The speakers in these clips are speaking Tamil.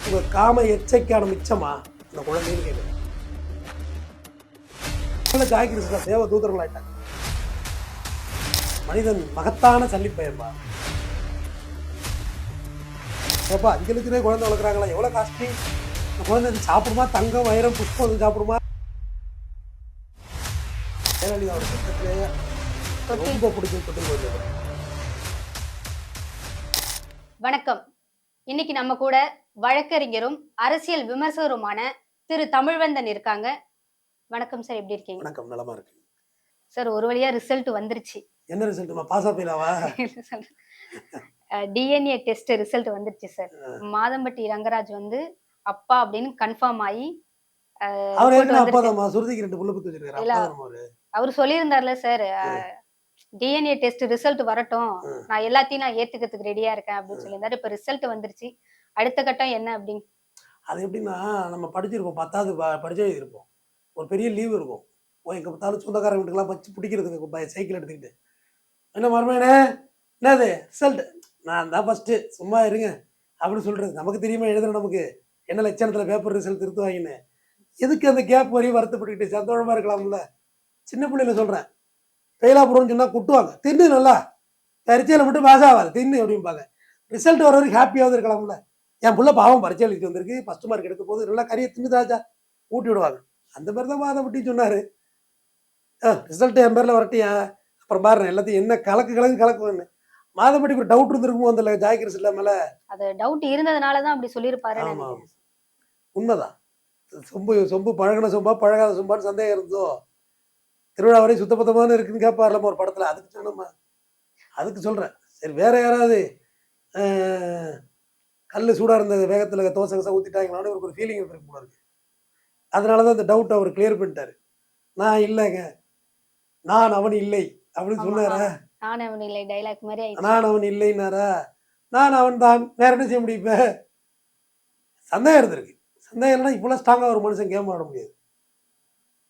உங்க காம எச்சைக்கான மிச்சமா இந்த குழந்தைன்னு கேட்குறேன். ஜாய் கிருஷ்ணா தேவ தூதர்களாயிட்டாங்க. மனிதன் மகத்தான சல்லிப்பயன்பா. ஏப்பா 5 லட்ச ரூபாய் குழந்தை வளர்க்குறாங்களா? எவ்வளோ காஸ்ட்லி? இந்த குழந்தை சாப்பிடுமா? தங்கம் வைரம் புஷ்பம் சாப்பிடுமா? ஜெயலலிதாவோட திட்டத்திலேயே ரொம்ப பிடிச்சது. வணக்கம். இன்னைக்கு நம்ம கூட வழக்கறிஞரும் அரசியல் விமர்சகருமான திரு தமிழ்வந்தன் இருக்காங்க. வணக்கம் சார், எப்படி இருக்கீங்க? வணக்கம், நலமா இருக்கு சார். ஒரு வழியா ரிசல்ட் வந்துருச்சு. என்ன ரிசல்ட்மா? பாஸ் ஆபீலாவா? டிஎன்ஏ டெஸ்ட் ரிசல்ட் வந்துருச்சு சார். மாதம்பட்டி ரங்கராஜ் வந்து அப்பா அப்படின்னு கன்ஃபார்ம் ஆகி அவர் என்ன அப்பா தான்? சுருதிக்கு 2 புள்ள பத்தி வச்சிருக்காரு. அவர் சொல்லியிருந்தார்ல சார், டிஎன்ஏ டெஸ்ட் ரிசல்ட் வரட்டும், நான் எல்லாத்தையும் நான் ஏத்துக்கிறதுக்கு ரெடியா இருக்கேன் அப்படின்னு சொல்லியிருந்தாரு. இப்ப ரிசல்ட் வந்துருச்சு. அடுத்த கட்டம் என்ன அப்படின்னு? அது எப்படின்னா, நம்ம படிச்சிருப்போம், 10வது படிச்சே இருப்போம். ஒரு பெரிய லீவ் இருக்கும். எங்க பார்த்தாலும் சொந்தக்கார வீட்டுக்கெல்லாம் வச்சு பிடிக்கிறதுக்கு சைக்கிள் எடுத்துக்கிட்டு, என்ன மருமையனே என்னது ரிசல்ட், நான் தான் ஃபர்ஸ்ட், சும்மா இருங்க அப்படின்னு சொல்றது. நமக்கு தெரியுமா எழுதுன நமக்கு என்ன லட்சணத்துல பேப்பர் ரிசல்ட் திருத்துவாங்கன்னு? எதுக்கு அந்த கேப் வரையும் வருத்தப்பட்டுக்கிட்டு சந்தோஷமா இருக்கலாம்ல? சின்ன பிள்ளைல சொல்றேன், ஃபெயிலா போடுறோம்னு சொன்னா குட்டுவாங்க, தின்னு நல்லா பரீட்சையில மட்டும் பாஸ் ஆகாது தின்னு அப்படிம்பாங்க. ரிசல்ட் வர வரைக்கும் ஹாப்பியாவது இருக்கலாம்ல? என் புள்ள பாவம் பரீட்சை எழுதிட்டு வந்திருக்கு, ஃபர்ஸ்ட் மார்க் எடுக்க போது, நல்லா கறியை தின்னுதாச்சா ஊட்டி விடுவாங்க. அந்த மாதிரி தான் மாதம்பட்டி சொன்னாரு, ரிசல்ட் என் பேர்ல வரட்டியா, அப்புறம் பாருங்க எல்லாத்தையும் என்ன கலக்குன்னு. மாதம்பட்டிக்கு ஒரு டவுட் இருந்திருக்குமோ அந்த ஜாய் கிருஷ்ணா மேல? அது டவுட் இருந்ததுனாலதான் அப்படி சொல்லியிருப்பாரு. உண்மைதான். சொம்பு பழகின சொம்பா பழகாத சொம்பான்னு சந்தேகம் இருந்தோ, திருவிழா வரை சுத்தபத்தமான இருக்குன்னு கேட்பார்லமா ஒரு படத்துல, அதுக்கு சொன்னோம்மா, அதுக்கு சொல்றேன். சரி, வேற யாராவது கல் சூடா இருந்த வேகத்துல தோசை கசை ஊத்திட்டாங்களான்னு ஒரு ஃபீலிங் இருக்கு போல இருக்கு. அதனாலதான் இந்த டவுட் அவர் கிளியர் பண்ணிட்டாரு. நான் இல்லைங்க, நான் அவன் இல்லை அப்படின்னு சொன்னாரா? நான் அவன் இல்லை டைலாக் மாதிரி ஆயிடுச்சு. நான் அவன் இல்லைன்னாரா? நான் அவன் தான், வேற என்ன செய்ய முடியும்? இப்ப சந்தேகம் இருந்திருக்கு. சந்தேகம் இல்லைன்னா இப்பெல்லாம் ஸ்ட்ராங்கா ஒரு மனுஷன் கேம் ஆட முடியாது.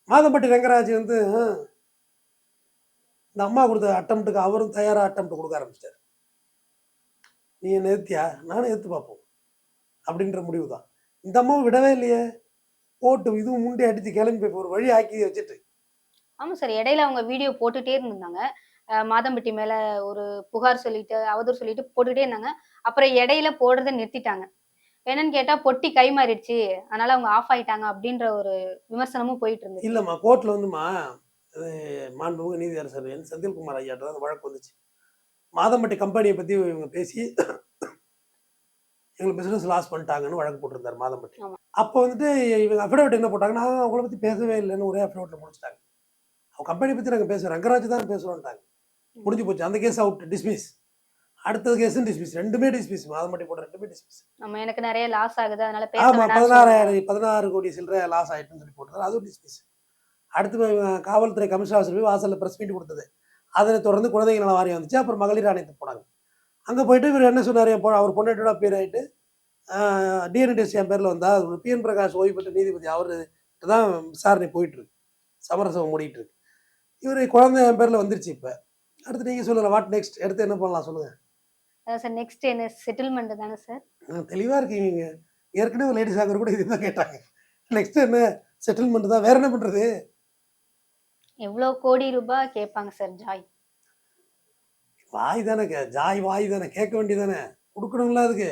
மாதம்பட்டி ரங்கராஜ் வந்து இந்த அம்மா கொடுத்த அட்டம்ப்ட்டுக்கு அவரும் தயாரா அட்டம்ப்ட் கொடுக்க ஆரம்பிச்சிட்டாரு. நீ என்ன ஏத்தியா, நானும் ஏத்து பார்ப்போம் அப்படின்ற முடிவு தான். இந்த அம்மாவை விடவே இல்லையே, போட்டு இதுவும் முண்டி அடிச்சு கிளம்பி போய் ஒரு வழி ஆக்கி வச்சுட்டு. ஆமா சார், இடையில அவங்க வீடியோ போட்டுட்டே இருந்தாங்க. மாதம்பட்டி மேல ஒரு புகார் சொல்லிட்டு அவதூறு சொல்லிட்டு போட்டுட்டே இருந்தாங்க. அப்புறம் இடையில போடுறதை நிறுத்திட்டாங்க. என்னன்னு கேட்டா பொட்டி கை மாறிடுச்சு, அதனால அவங்க ஆஃப் ஆயிட்டாங்க அப்படின்ற ஒரு விமர்சனமும் போயிட்டு இருந்துச்சு. இல்லம்மா, கோர்ட்ல வந்துமா மாண்புமிகு நீதியரசர் என் செந்தில்குமார் ஐயாட்ட அந்த வழக்கு வந்துச்சு. மாதம்பட்டி கம்பெனியை பத்தி இவங்க பேசி எங்களுக்கு பிசினஸ் லாஸ் பண்ணிட்டாங்கன்னு வழக்கு போட்டிருந்தாரு மாதம்பட்டி. அப்போ வந்துட்டு இவங்க அஃபிடவிட் என்ன போட்டாங்கன்னா, அவங்கள பத்தி பேசவே இல்லைன்னு ஒரே அஃபிடவிட்ல முடிச்சிட்டாங்க. அவங்க கம்பெனி பத்தி நாங்கள் பேசுறோம், ரங்கராஜ் தான் பேசுறோம்ட்டாங்க. முடிஞ்சு போச்சு, அந்த கேஸ் அவுட், டிஸ்மிஸ். அடுத்தது கேஸ் டிஸ்மிஸ், ரெண்டுமே டிஸ்மிஸ். மாதம்பட்டி போட்ட ரெண்டுமே டிஸ்மிஸ். நம்ம எனக்கு நிறைய லாஸ் ஆகுது, அதனால ஆமா, 16 கோடி சில்லறை லாஸ் ஆயிட்டுன்னு சொல்லி போட்டது, அதுவும் டிஸ்மிஸ். அடுத்து காவல்துறை கமிஷனர் ஆஃபீஸர் போய் வாசல்ல பிரஸ் மீட் கொடுத்தது. அதனை தொடர்ந்து குழந்தைகள் நல வாரியம் வந்துச்சு. அப்புறம் மகளிர் ஆணையத்துக்கு போனாங்க. அங்கே போயிட்டு இவர் என்ன சொன்னார், அவர் பொண்ணாட்டோட பேர் ஆகிட்டு டிஎன்ஏ டெஸ்ட் என் பேரில் வந்தா, பிஎன் பிரகாஷ் ஓய்வு பெற்ற நீதிபதி அவர்கிட்ட தான் விசாரணை போயிட்டு இருக்கு, சமரசம் மூடிட்டு இருக்கு. இவர் குழந்தை என் பேரில் வந்துருச்சு. இப்போ அடுத்து நீங்கள் சொல்லுங்கள், வாட் நெக்ஸ்ட், எடுத்து என்ன பண்ணலாம் சொல்லுங்கள். சார் நெக்ஸ்ட் என்ன, செட்டில்மெண்ட் தானே சார்? தெளிவாக இருக்கீங்க. ஏற்கனவே லேடிஸ் ஆகர் கூட இதுதான் கேட்டாங்க. நெக்ஸ்ட் என்ன, செட்டில்மெண்ட் தான், வேற என்ன பண்ணுறது? எவ்வளோ கோடி ரூபாய் கேட்பாங்க சார் ஜாய்? வாய் தானே, ஜாய் வாய் தானே, கேட்க வேண்டியதானே, கொடுக்கணும்ல. அதுக்கு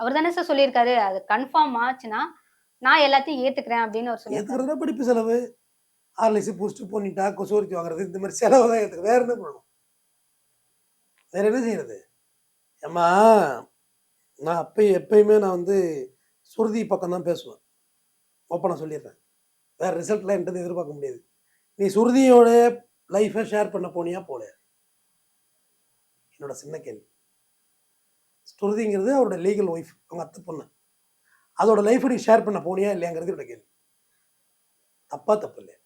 அவர் தானே சார் சொல்லியிருக்காரு, அது கன்ஃபார்ம் ஆச்சுன்னா நான் எல்லாத்தையும் ஏத்துக்கிறேன் அப்படின்னு அவர் சொல்லி. ஏத்துக்கிறதா படிப்பு செலவு, ஆர்லிஸ் பூஸ்ட் பண்ணிட்டா கொசோரிக்கு வாங்குறது, இந்த மாதிரி செலவு தான் ஏற்றுக்க. வேற என்ன பண்ணணும், வேற என்ன செய்யறது? ஏம்மா, நான் எப்பயுமே நான் வந்து சுருதி பக்கம் தான் பேசுவேன், ஓப்பனாக சொல்லிடுறேன். வேற ரிசல்ட்லாம் என்கிட்ட எதிர்பார்க்க முடியாது. நீ சுருதியோட லைஃபை ஷேர் பண்ண போனியா போல? என்னோட சின்ன கேள்வி. ஸ்ருதிங்கிறது அவரோட லீகல் ஒய்ஃப், அவங்க அத்தை பொண்ணு. அதோட லைஃப் நீ ஷேர் பண்ண போனியா இல்லையாங்கிறது என்னோட கேள்வி. தப்பா தப்பு இல்லையா?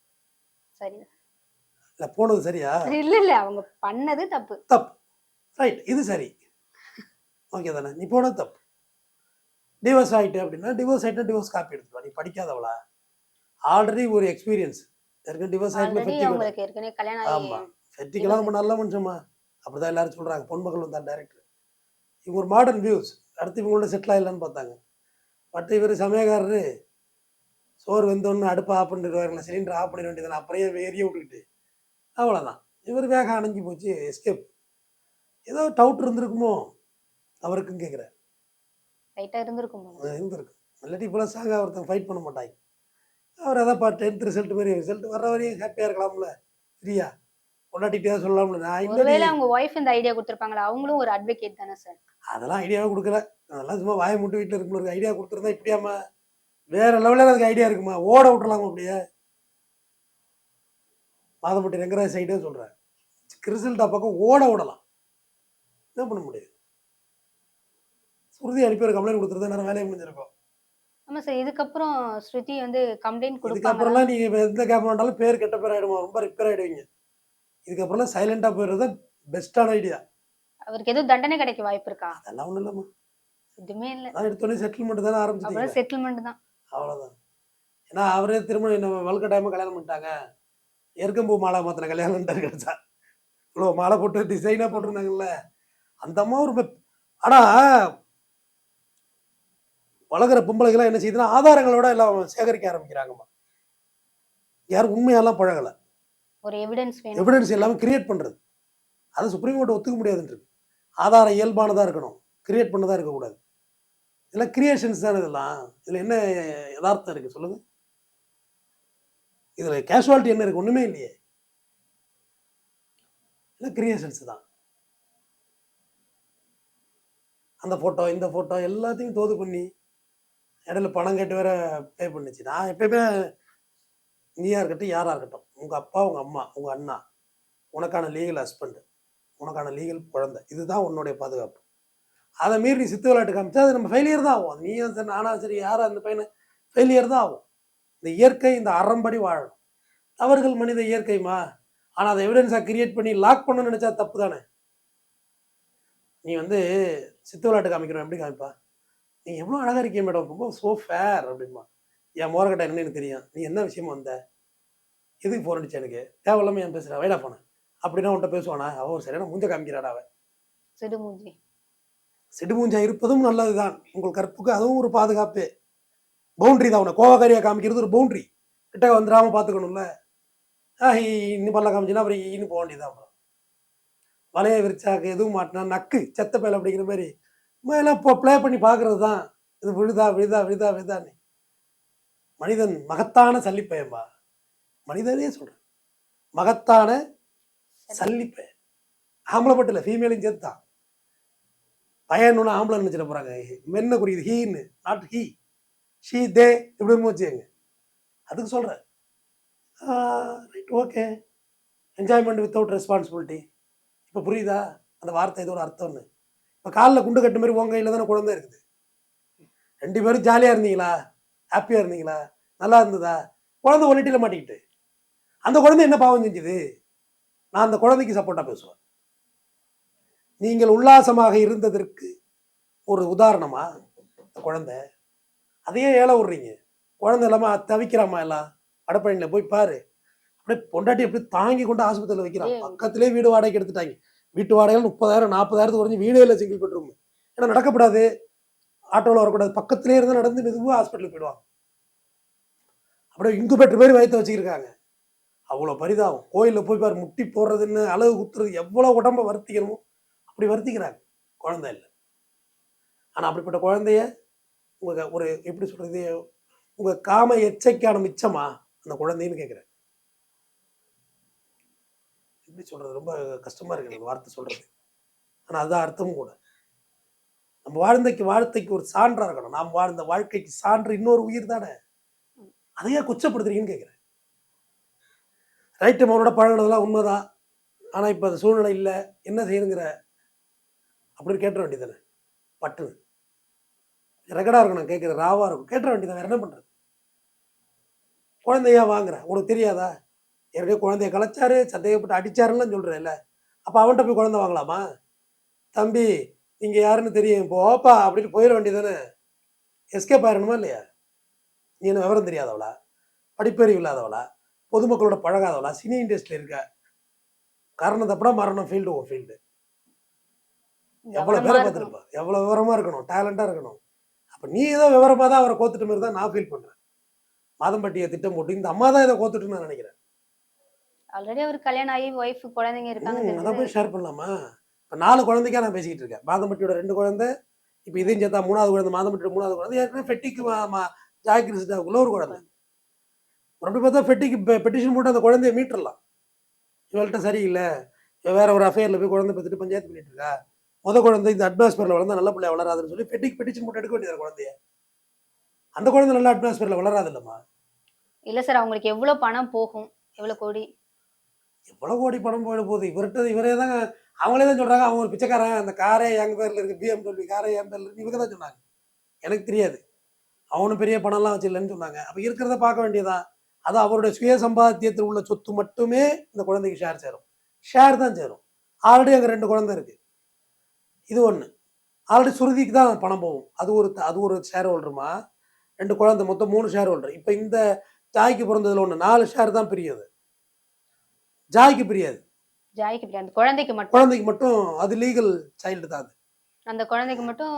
சரி இல்ல, போனது சரியா? இல்ல அவங்க பண்ணது தப்பு. தப்பு, ரைட், இது சரி, ஓகே தானே? நீ போனது தப்பு. டிவோர்ஸ் ஆகிட்டு அப்படின்னா, டிவோர்ஸ் ஆகிட்டா டிவோர்ஸ் காப்பி எடுத்துவா. நீ படிக்காதவளா? ஆல்ரெடி ஒரு எக்ஸ்பீரியன்ஸ் இருக்கு. டிவோர்ஸ் ஆகிட்டு ஆமா, ஃபெட்டிக்கெல்லாம் ரொம்ப நல்ல மனுஷமா, அப்படிதான் எல்லாரும் சொல்றாங்க. பொன்மகள் வந்தான் டைரக்டர். இவங்க ஒரு மாடர்ன் வியூஸ். அடுத்து இவங்களோட செட்டில் ஆகலான்னு பார்த்தாங்க. பட் இவர் சமயக்காரரு சோறு வெந்தோன்னு அடுப்பை ஆஃப் பண்ணிடுவாருங்களா, சிலிண்டர் ஆஃப் பண்ணிட வேண்டியது அப்படியே எரிய விட்டுக்கிட்டு அவ்வளோதான். இவர் வேகம் அணைஞ்சு போச்சு, எஸ்கேப். ஏதோ டவுட் இருந்திருக்குமோ அவருக்கும் கேட்குறேன். லைட்டா இருந்திருக்கும் போல. இருந்திருக்கு. இல்லாட்டி இவ்வளோ சாங்காக ஒருத்தன் ஃபைட் பண்ண மாட்டாங்க. அவர் அதான் 10th ரிசல்ட் மாதிரி ரிசல்ட் வர்ற வரையும் ஹாப்பியாக இருக்கலாம்ல, ஃப்ரீயா கொண்டாட்டிகிட்டே சொல்லலாம்ல. நான் இல்லடி ஒருவேளை அவங்க ஒய்ஃப் இந்த ஐடியா குடுத்திருப்பாங்களா? அவங்களும் ஒரு அட்வொகேட் தானே சார். அதெல்லாம் ஐடியாவே கொடுக்கல. அதெல்லாம் சும்மா வாயை மூட்டு வீட்டில் இருக்கணும். ஐடியா கொடுத்துருந்தா இப்படியாம்மா வேற லெவலில் அதுக்கு ஐடியா இருக்குமா, ஓட விட்டுலாமா அப்படியே. மாதம்பட்டி ரங்கராஜ் சைடே சொல்கிறேன், ரிசல்ட்டா பக்கம் ஓட விடலாம். என்ன பண்ண முடியும்? சுருதி அனுப்பி ஒரு கம்ப்ளைண்ட் கொடுத்துருந்தா நேரம் வேலையை முடிஞ்சிருக்கும். ஆமா சார். இதுக்கப்புறம் ஸ்ருதி வந்து கம்ப்ளைண்ட் குடுப்பாங்களா? இதுக்கப்புறம்லாம் நீங்கள் இப்போ எந்த கேப் வேண்டாலும் பேர் கெட்ட பேர் ஆகிடுமா, ரொம்ப ரிப்பேர் ஆகிடுவீங்க. இதுக்கப்புறம்லாம் சைலண்டாக போயிடுறது தான் பெஸ்ட்டான ஐடியா. அவருக்கு எதுவும் தண்டனை கிடைக்க வாய்ப்பு இருக்கா? அதெல்லாம் ஒன்றும் இல்லைம்மா. எதுவுமே இல்ல. நான் எடுத்தோடனே செட்டில்மெண்ட் தானே ஆரம்பிச்சிட்டீங்க. அப்புறம் செட்டில்மெண்ட் தான். அவ்வளோதான். ஏன்னா அவரே திரும்ப என்ன வலுக்கட்டாயமாக கல்யாணம் பண்ணிட்டாங்க. எருக்கம்பூ மாலை மாத்தின கல்யாணம்ட்டாரு கிடைச்சா. இவ்வளோ மாலை போட்டு டிசைனாக போட்டிருந்தாங்கல்ல, அந்த அம்மா ஒரு ஆனால் வளர்க்குற பொம்பளைகள்லாம் என்ன செய்யுதுன்னா ஆதாரங்களோட எல்லாம் சேகரிக்க ஆரம்பிக்கிறாங்கம்மா. யாரும் உண்மையெல்லாம் பழகலை, ஒரு எவிடன்ஸ் வேணும். எவிடன்ஸ் எல்லாமே கிரியேட் பண்ணுறது. அது சுப்ரீம் கோர்ட் ஒத்துக்க முடியாதுன்றது. ஆதாரம் இயல்பானதாக இருக்கணும், கிரியேட் பண்ணதாக இருக்கக்கூடாது. இதெல்லாம் கிரியேஷன்ஸ் தானே இதெல்லாம். இதில் என்ன யதார்த்தம் இருக்குது சொல்லுங்கள்? இதில் கேஷுவாலிட்டி என்ன இருக்குது? ஒன்றுமே இல்லையே. இல்லை கிரியேஷன்ஸ் தான். அந்த ஃபோட்டோ இந்த ஃபோட்டோ எல்லாத்தையும் தோது பண்ணி இடையில பணம் கேட்டு வேற பே பண்ணுச்சு. நான் எப்பயுமே நீயா இருக்கட்டும் யாராக இருக்கட்டும், உங்கள் அப்பா உங்கள் அம்மா உங்கள் அண்ணா உனக்கான லீகல் ஹஸ்பண்ட், உனக்கான லீகல் குழந்தை, இதுதான் உன்னுடைய பாதுகாப்பு. அதை மீறி நீ சித்து விளையாட்டு காமிச்சா அது நம்ம ஃபெயிலியர் தான் ஆகும். அது நீயும் சரி நானா சரி யாரும் அந்த பையனை ஃபெயிலியர் தான் ஆகும். இந்த இயற்கை இந்த அறம்படி வாழணும். தவறுகள் மனித இயற்கைமா. ஆனால் அதை எவிடன்ஸாக கிரியேட் பண்ணி லாக் பண்ணணும்னு நினச்சா தப்பு தானே. நீ வந்து சித்து விளையாட்டு காமிக்கிறோம் எப்படி காமிப்பா? நீ எவ்வளோ அழகாக இருக்கீங்க மேடம், ரொம்ப ஸோ ஃபேர் அப்படிமா. என் மோரக்கட்டை என்னன்னு எனக்கு தெரியும், நீ என்ன விஷயமா வந்த, எதுக்கு ஃபோன் அடிச்சு, எனக்கு தேவையில்லாமல் என் பேசுகிறா வைடா போனேன் அப்படின்னா உன்ட்ட பேசுவானா? அவன் சரியான மூஞ்ச காமிக்கிறாடா. அவன் சிடுமூஞ்சி. சிடுமூஞ்சா இருப்பதும் நல்லது தான், உங்கள் கற்புக்கு அதுவும் ஒரு பாதுகாப்பு. பவுண்ட்ரி தான். உன்னை கோவக்காரியாக காமிக்கிறது ஒரு பவுண்ட்ரி. கிட்ட வந்துடாமல் பார்த்துக்கணும்ல. இன்னும் பல்ல காமிச்சுன்னா அப்புறம் இன்னும் போக வேண்டியதான். அப்புறம் வலையை விரிச்சாக்கு எதுவும் மாட்டினா நக்கு செத்த பயல் அப்படிங்கிற மாதிரி எல்லாம் இப்போ ப்ளே பண்ணி பார்க்கறது தான். இது விழுதா விழுதா விழுதா விழுதான்னு. மனிதன் மகத்தான சல்லிப்பயன்பா. மனிதனே சொல்கிறேன், மகத்தான சல்லிப்பயன். ஆம்பளை மட்டும் இல்லை, ஃபீமேலையும் சேர்த்து தான். பையன்னு ஆம்பளை நினச்சிட போகிறாங்க. மென்ன குறிக்குது ஹீன்னு, நாட் ஹீ, ஷீ தே இப்படின்னு வச்சுங்க. அதுக்கு சொல்கிறேன், right okay, enjoyment without responsibility. இப்போ புரியுதா அந்த வார்த்தை இதோட அர்த்தம்னு? இப்போ காலில் குண்டு கட்டு மாதிரி உன் கையில் தானே குழந்தை இருக்குது. 2 பேரும் ஜாலியாக இருந்தீங்களா, ஹாப்பியாக இருந்தீங்களா, நல்லா இருந்ததா? குழந்தை ஒன்னிட்டில் மாட்டிக்கிட்டு அந்த குழந்தை என்ன பாவம் செஞ்சுது? நான் அந்த குழந்தைக்கு சப்போர்ட்டாக பேசுவேன். நீங்கள் உல்லாசமாக இருந்ததற்கு ஒரு உதாரணமா குழந்தை? அதையே ஏழை விடுறீங்க. குழந்தை இல்லாமல் தவிக்கிறாமா எல்லாம். அடப்பழியில் போய் பாரு, அப்படியே பொண்டாட்டி எப்படி தாங்கி கொண்டு ஆஸ்பத்திரியில் வைக்கிறான். பக்கத்திலே வீடு வாடகைக்கு எடுத்துட்டாங்க. வீட்டு வாடகைகள் 30,000 40,000 குறைஞ்சி வீடே இல்லை சிங்கிள் பெட்ரூம். ஏன்னா நடக்கப்படாது, ஆட்டோவில் வரக்கூடாது, பக்கத்திலே இருந்தால் நடந்து மெதுவாக ஹாஸ்பிட்டலுக்கு போயிடுவாங்க. அப்படியே இன்குபேட்டர் மாதிரி வயிற்று வச்சுக்கிருக்காங்க. அவ்வளோ பரிதாபம். கோயிலில் போய் பாரு, முட்டி போடுறதுன்னு அழகு குத்துறது எவ்வளோ உடம்ப வருத்திக்கணுமோ அப்படி வருத்திக்கிறாங்க. குழந்தை இல்லை. ஆனால் அப்படிப்பட்ட குழந்தைய உங்கள் ஒரு எப்படி சொல்கிறது, உங்கள் காம எச்சைக்கான மிச்சமா அந்த குழந்தைன்னு கேட்குறேன். எப்படி சொல்கிறது, ரொம்ப கஷ்டமாக இருக்குது எனக்கு வார்த்தை சொல்கிறது. ஆனால் அதுதான் அர்த்தமும் கூட. நம்ம வாழ்க்கைக்கு ஒரு சான்றாக இருக்கணும். நாம் வாழ்ந்த வாழ்க்கைக்கு சான்று இன்னொரு உயிர் தானே. அதையே குச்சப்படுத்துறீங்கன்னு கேட்குறேன். ரைட்டு, அவனோட பழகினதெல்லாம் உண்மைதான். ஆனால் இப்போ அந்த சூழ்நிலை இல்லை, என்ன செய்யணுங்கிற அப்படின்னு கேட்டுற வேண்டியதானே. பட்டுன்னு ரெகடாக இருக்கணும், கேட்குற ராவாக இருக்கும், கேட்டுற வேண்டியதான். வேறு என்ன பண்ணுறது? குழந்தையா வாங்குற, உனக்கு தெரியாதா? ஏற்கனவே குழந்தைய கலைச்சாரு, சந்தேகப்பட்டு அடிச்சாருன்னு சொல்கிறேன் இல்லை. அப்போ அவன்கிட்ட போய் குழந்தை வாங்கலாமா? தம்பி நீங்கள் யாருன்னு தெரியும் போப்பா அப்படின்னு போயிட வேண்டியதானே. எஸ்கேப் ஆயிடணுமா இல்லையா? நீ என்ன விவரம் தெரியாதவளா, படிப்பறிவு இல்லாதவளா, பொதுமக்களோட பழகாதவளா, சினி இண்டஸ்ட்ரியில் இருக்க? காரணம் தப்படா மரணம் ஃபீல்டு உன் ஃபீல்டு. எவ்வளோ பேரை பார்த்துருப்பா, எவ்வளோ விவரமாக இருக்கணும், டேலண்டாக இருக்கணும். அப்போ இப்போ நீ ஏதோ விவரமாக தான் அவரை கோத்துட்ட மாதிரி தான் நான் ஃபீல் பண்ணுறேன். மாதம்பட்டியை திட்டம் போட்டு இந்த அம்மா தான் இதை கோத்துட்டுன்னு நான் நினைக்கிறேன். ஆல்ரெடி அவருக்கு கல்யாணம் ஆகி ஒய்ஃப் குழந்தைங்க இருக்காங்கன்னு அதை தெரிஞ்சது. போய் ஷேர் பண்ணலாமா? இப்போ 4 குழந்தைக்கா நான் பேசிக்கிட்டு இருக்கேன். மாதம்பட்டியோட 2 குழந்தை, இப்போ இதையும் சேர்த்தா 3வது குழந்தை, மாதம்பட்டியோட 3வது குழந்தை, ஏற்கனவே ஃபெட்டிக்கு ஜாய் கிறிஸ்டாவுக்குள்ள ஒரு குழந்தை. அப்படி பார்த்தா ஃபெட்டிக்கு பெட்டிஷன் போட்டு அந்த குழந்தைய மீட்டுறலாம். இவள்கிட்ட சரியில்லை, இவ வேற ஒரு அஃபேரில் போய் குழந்தை பார்த்துட்டு பஞ்சாயத்து பண்ணிட்டு இருக்கா, குழந்தை இந்த அட்மாஸ்பியரில் வளர்ந்தா நல்ல பிள்ளை வளராதுன்னு சொல்லி ஃபெட்டிக்கு பெட்டிஷன் போட்டு எடுக்க வேண்டியது குழந்தைய. அந்த குழந்தை நல்ல அட்மாஸ்பியரில் வளராது இல்லைம்மா. இல்ல சார், அவங்களுக்கு எவ்வளவு பணம் போகும், எவ்வளவு கோடி? எவ்வளோ கோடி பணம் போயிட போகுது இவரே தான். அவங்களே தான் சொல்கிறாங்க, அவங்க ஒரு பிச்சைக்காரன், அந்த காரே எங்கள் பேரில் இருக்குது, BMW காரே என் பேரில் இருக்குது, இவங்க தான் சொன்னாங்க. எனக்கு தெரியாது, அவனும் பெரிய பணம்லாம் வச்சிடலன்னு சொன்னாங்க. அப்போ இருக்கிறத பார்க்க வேண்டியதான். அது அவருடைய சுய சம்பாத்தியத்தில் உள்ள சொத்து மட்டுமே இந்த குழந்தைக்கு ஷேர் சேரும். ஷேர் தான் சேரும். ஆல்ரெடி அங்கே 2 குழந்தை இருக்குது, இது ஒன்று. ஆல்ரெடி சுருதிக்கு தான் பணம் போகும். அது ஒரு ஷேர் ஹோல்டருமா, 2 குழந்தை, மொத்தம் 3 ஷேர் ஹோல்டர். இப்போ இந்த ஜாய்க்கு பிறந்ததில் ஒன்று 4 ஷேர் தான் பிரியுது, ஜாய்க்கு பிரியாது. ஜாய்க்கு இப்படி அந்த குழந்தைக்கு மட்டும் குழந்தைக்கு மட்டும் அது லீகல் சைல்டு தான். அது அந்த குழந்தைக்கு மட்டும்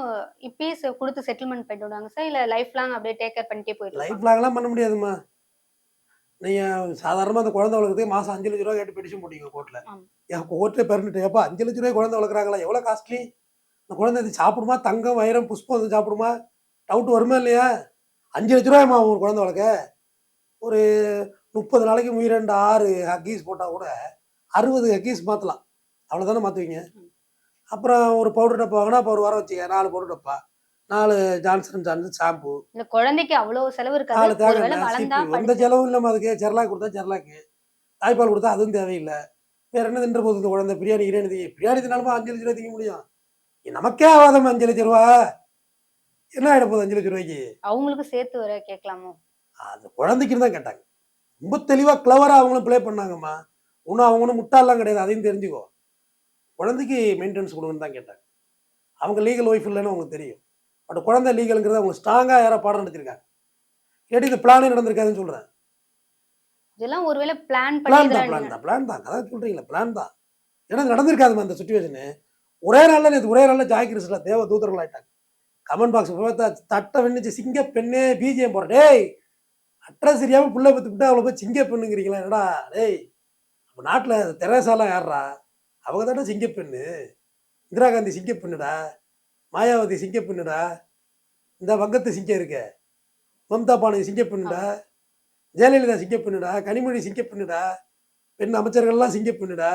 இப்பயே கொடுத்து செட்டில்மெண்ட் பண்ணிட்டு விடுவாங்க சார், இல்ல லைஃப் லாங் அப்படியே டேக் கேர் பண்ணிட்டே போயிட்டு லைஃப் லாங்லாம் பண்ண முடியாதுமா. நீங்கள் சாதாரணமாக அந்த குழந்தை வளர்க்குறதுக்கு மாதம் 5 லட்ச ரூபா கேட்டு பெட்டிஷன் போட்டீங்க கோர்ட்டில். என் கோர்ட்டில் பெருந்துட்டு ஏப்பா 5 லட்ச ரூபாய் குழந்தை வளர்க்குறாங்களா, எவ்வளோ காஸ்ட்லி? அந்த குழந்தை இது சாப்பிடுமா, தங்கம் வைரம் புஷ்பம் அது சாப்பிடுமா, டவுட் வருமா இல்லையா? 5 லட்ச ரூபாய்மா ஒரு குழந்தை வளர்க்க. ஒரு 30 நாளைக்கு 6 ஹக்கீஸ் போட்டால் கூட 60 ஹக்கீஸ் மாற்றலாம், அவ்வளோதானே மாற்றுவீங்க. அப்புறம் ஒரு பவுடர் டப்பா வாங்கினா இப்போ ஒரு வாரம் வச்சுக்க 4 பவுடர் டப்பா, 4 ஜான்சன் ஷாம்பு. இந்த குழந்தைக்கு அவ்வளவு செலவு 4 இருக்காது. தேவை ஒருவேளை இல்லை, வளர்ந்தா சிபி எந்த செலவும் இல்லாமல் அதுக்கு செர்லாக் கொடுத்தா செர்லாக்கு, தாய்ப்பால் கொடுத்தா அதுவும் தேவையில்லை. வேற என்ன தின்ற போகுது இந்த குழந்தை? பிரியாணி பிரியாணி தினாலுமா 5 லட்ச ரூபாய் திங்க முடியும்? நமக்கே ஆகாதம் 5 லட்ச ரூபா, என்ன ஆகிட போகுது 5 லட்ச ரூபாய்க்கு? அவங்களுக்கு சேர்த்து வர கேட்கலாமோ? அது குழந்தைக்குன்னு தான் கேட்டாங்க. ரொம்ப தெளிவாக கிளவராக அவங்களும் ப்ளே பண்ணாங்கம்மா. இன்னும் அவங்க ஒன்றும் முட்டாள்லாம் கிடையாது, அதையும் தெரிஞ்சுக்கோ. குழந்தைக்கு மெயின்டெனன்ஸ் கொடுங்கன்னு தான் கேட்டாங்க. அவங்க லீகல் ஒய்ஃப் இல்லைன்னு அவங்களுக்கு தெரியும். பட் குழந்தை லீகலுங்கிறத அவங்க ஸ்ட்ராங்காக யாரோ பாடம் நடத்திருக்காங்க. கேட்டு இந்த பிளானே நடந்திருக்காதுன்னு சொல்கிறேன். இதெல்லாம் ஒருவேளை பிளான் பிளான் தான், பண்ணி பிளான் தான். அதான் சொல்கிறீங்களா, பிளான் தான். ஏன்னா நடந்திருக்காதுமா அந்த சுச்சுவேஷனு. ஒரே நாளில் ஜாய் கிறிஸ்டில் தேவ தூதர்கள் ஆயிட்டாங்க. கமெண்ட் பாக்ஸ் பார்த்தா தட்டை வெண்ணிச்சு சிங்க பெண்ணே பிஜிஎம் போடுற, டேய் அட்ரஸ் தெரியாமல் புள்ள பத்துக்கிட்டு அவ்வளோ போய் சிங்க பெண்ணுங்கிறீங்களா? என்னடா டேய், நம்ம நாட்டில் தெரேசாலாம் யார்றா? அவங்க தானே சிங்க பெண்ணு. இந்திரா காந்தி சிங்க பெண்ணுடா, மாயாவதி சிங்க பெண்ணுடா, இந்த வங்கத்து சிங்கம் இருக்க மம்தா பானகி சிங்க பெண்ணுடா, ஜெயலலிதா சிங்க பெண்ணுடா, கனிமொழி சிங்க பெண்ணுடா, பெண் அமைச்சர்கள்லாம் சிங்க பெண்ணுடா.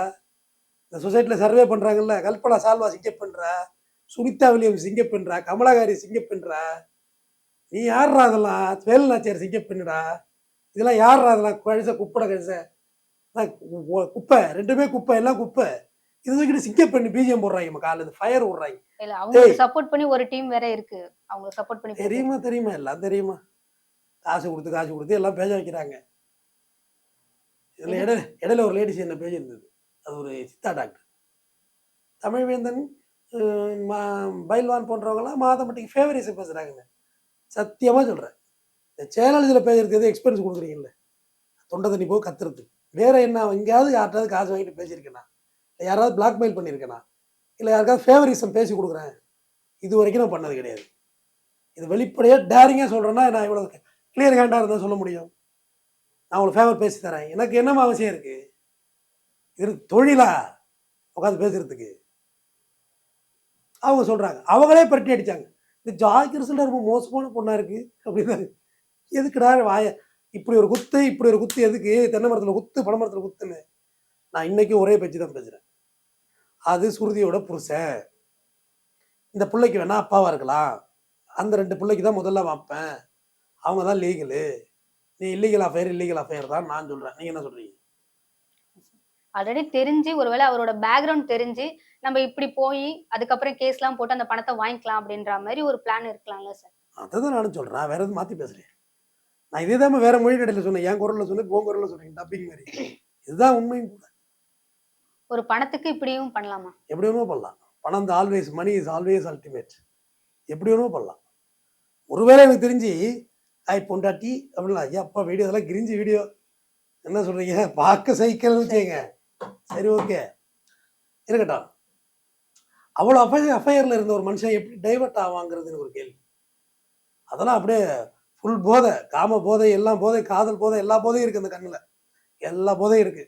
இந்த சொசைட்டியில் சர்வே பண்ணுறாங்கல்ல, கல்பனா சால்வா சிங்க பெண்றா, சுனிதா வில்லியம் சிங்க பெண்றா, கமலாகாரி சிங்க பெண்றா. நீ யார்ரா அதெல்லாம்? வேலுநாச்சியார் சிங்க பெண்ணுடா. இதெல்லாம் யார்ரா அதெல்லாம்? கழிச குப்படை கழிச குப்பை, 2மே குப்பை, எல்லாம் குப்பை. இது தூக்கிட்டு சிங்க பெண்ணு பிஜிஎம் போடுறாங்க, காலையில் ஃபயர் விடுறாங்க. இல்ல அவங்களுக்கு சப்போர்ட் பண்ணி ஒரு டீம் வேற இருக்கு, அவங்க சப்போர்ட் பண்ணி தெரியுமா எல்லாம் தெரியுமா. காசு கொடுத்து எல்லாம் பேஜ வைக்கிறாங்க. இதில் இடையில ஒரு லேடிஸ் என்ன பேஜ் இருந்தது, அது ஒரு சித்தா டாக்டர் தமிழ்வேந்தன் பைல்வான் போன்றவங்களாம் மாதம்பட்டிக்கு ஃபேவரிஸை பேசுகிறாங்கன்னு சத்தியமாக சொல்கிறேன். இந்த சேனல்ஸில் பேசுறதுக்கு எதுவும் எக்ஸ்பீரியன்ஸ் கொடுக்குறீங்கல்ல, தொண்டை தண்ணி போய் கத்துறது. வேற என்ன, எங்கேயாவது யார்ட்டாவது காசு வாங்கிட்டு பேசியிருக்கேனா, இல்லை யாராவது பிளாக்மெயில் பண்ணியிருக்கேனா, இல்லை யாருக்காவது ஃபேவரிசம் பேசி கொடுக்குறேன், இது வரைக்கும் நான் பண்ணது கிடையாது. இது வெளிப்படையாக டேரிங்காக சொல்கிறேன்னா நான் இவ்வளோ கிளியர் ஹேண்டாக இருந்தால் சொல்ல முடியும். நான் உங்களுக்கு ஃபேவர் பேசி தரேன், எனக்கு என்னமா அவசியம் இருக்குது? இது தொழிலா உட்காந்து பேசுறதுக்கு? அவங்க சொல்கிறாங்க, அவங்களே பரட்டி அடித்தாங்க. இந்த ஜாய் கிறிஸ்டில் ரொம்ப மோசமான பொண்ணாக இருக்குது அப்படின்னாரு. எதுக்குடா வாய இப்படி ஒரு குத்து எதுக்கு? தென்னை மரத்தில் குத்து, பனை மரத்தில் குத்துன்னு. நான் இன்னைக்கு ஒரே பேச்சு தான் பேசுகிறேன். அது சுருதியோட புருஷன், இந்த பிள்ளைக்கு வேணா அப்பாவாக இருக்கலாம், அந்த 2 பிள்ளைக்கு தான் முதல்ல வைப்பேன், அவங்க தான் லீகலு. நீ இல்லீகல் அஃபேர் தான் நான் சொல்கிறேன். நீங்கள் என்ன சொல்கிறீங்க? ஆல்ரெடி தெரிஞ்சு, ஒருவேளை அவரோட பேக்ரவுண்ட் தெரிஞ்சு நம்ம இப்படி போய் அதுக்கப்புறம் கேஸ்லாம் போட்டு அந்த பணத்தை வாங்கிக்கலாம் அப்படின்ற மாதிரி ஒரு பிளான் இருக்கலாம்ல சார்? அதை தான் நானும் சொல்கிறேன், வேற எதுவும் மாற்றி பேசுகிறேன். நான் இதே தான் வேற மொழி கடையில் சொன்னேன், என் குரலில் சொன்னேன், உன் குரலில் சொன்னேன், டப்பிங் மாதிரி. இதுதான் உண்மையும் கூட. ஒரு பணத்துக்கு இப்படியும் பண்ணலாமா? எப்படி வேணுமோ பண்ணலாம். பணம் always, money is always ultimate. எப்படி வேணுமோ பண்ணலாம். ஒருவேளை எனக்கு தெரிஞ்சு பொண்டாட்டி அப்படிலாம், ஐயா அப்பா வீடியோ அதெல்லாம் கிரிஞ்சு வீடியோ, என்ன சொல்கிறீங்க, பார்க்க சைக்கிள்னு வச்சுங்க. சரி ஓகே இருக்கட்டும். அவ்வளோ அஃபையரில் இருந்த ஒரு மனுஷன் எப்படி டைவர்ட் ஆவாங்கிறது எனக்கு ஒரு கேள்வி. அதெல்லாம் அப்படியே ஃபுல் போதை, காம போதை, எல்லாம் போதை, காதல் போதை, எல்லா போதையும் இருக்கு அந்த கண்ணுல. எல்லா போதையும் இருக்கு.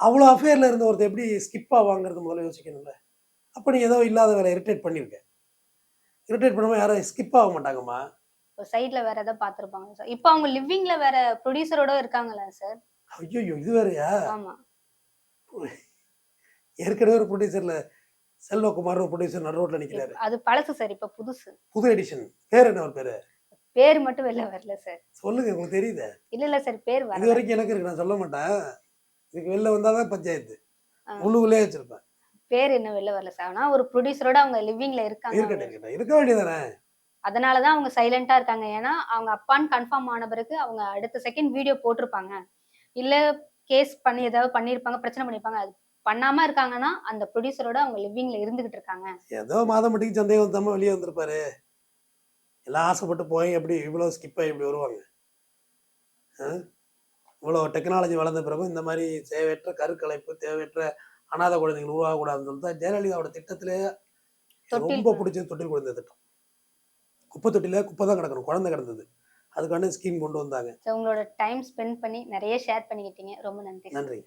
அவ்வளோ அஃபேர்ல இருந்த ஒருத்தன் எப்படி ஸ்கிப் ஆவாங்கிறது முதல்ல யோசிக்கணும்ல. அப்ப நீ ஏதோ இல்லாத வேலை இரிட்டேட் பண்ணியிருக்க. இரிட்டேட் பண்ணாம யாரும் ஸ்கிப் ஆக மாட்டாங்கம்மா. இப்போ சைட்ல வேற ஏதாவது பார்த்துருப்பாங்க சார். இப்போ அவங்க லிவிங்ல வேற ப்ரொடியூசரோட இருக்காங்களா சார்? ஐய்யய்யோ! இது வேறயா? ஆமா. ஏற்கனவே ஒரு ப்ரொடியூசர்ல செல்வகுமார்னு ஒரு ப்ரொடியூசர் நடு ரோட்ல நிக்கிறாரு. அது பழசு சார். இப்ப புதுசு. புது எடிஷன். பேர் என்ன அவர் பேரு? பேரு மட்டும் வெளில வரல சார். சொல்லுங்க உங்களுக்கு தெரியுதே. இல்ல சார், பேர் வரல. இதுவரைக்கும் எனக்கு இருக்கு. நான் சொல்ல மாட்டேன். இதுக்கு வெளில வந்தா தான் பஞ்சாயத்து. ஆ. உள்ளுக்குள்ளேயே வச்சிருப்பேன். பேர் இன்னும் வெளில வரல சார். ஆனா ஒரு ப்ரொடியூசரோட அவங்க லிவிங்ல இருக்காங்க. இருக்கட்டும், இருக்கட்டும். இருக்க வேண்டியதானே. அதனால தான் அவங்க சைலன்ட்டா இருக்காங்க. ஏன்னா, அவங்க அப்பான்னு கன்ஃபார்ம் ஆன பிறகு அவங்க அடுத்த செகண்ட் வீடியோ போட்டிருப்பாங்க. இல்ல கேஸ் பண்ணி ஏதாவது பண்ணியிருப்பாங்க, பிரச்சனை பண்ணியிருப்பாங்க. அது பண்ணாம இருக்காங்கன்னா, அந்த ப்ரொடியூசரோட அவங்க லிவிங்ல இருந்துகிட்டு இருக்காங்க. ஏதோ மாதம்பட்டிக்கு சந்தேகம் வந்தாம வெளியே வந்திருப்பாரு. எல்லாம் ஆசைப்பட்டு போய் எப்படி இவ்வளோ ஸ்கிப் ஆகி இப்படி வருவாங்க. ஆ? இவ்வளோ டெக்னாலஜி வளர்ந்த பிறகும் இந்த மாதிரி தேவையற்ற கருக்கலைப்பு, தேவையற்ற அனாதை குழந்தைகள் உருவாகக்கூடாதுன்னு சொல்லிட்டு தான் ஜெயலலிதாவோட திட்டத்திலே தொட்டில் ரொம்ப பிடிச்சது தொட்டில் குழந்தை திட்டம். குப்பை தொட்டில குப்பை தான் கிடக்கணும். குழந்தை கிடந்தது. அதுக்கான ஸ்கீம் கொண்டு வந்தாங்க. உங்களோட டைம் ஸ்பெண்ட் பண்ணி நெறைய ஷேர் பண்ணிக்கிட்டீங்க. ரொம்ப நன்றி சார். நன்றி.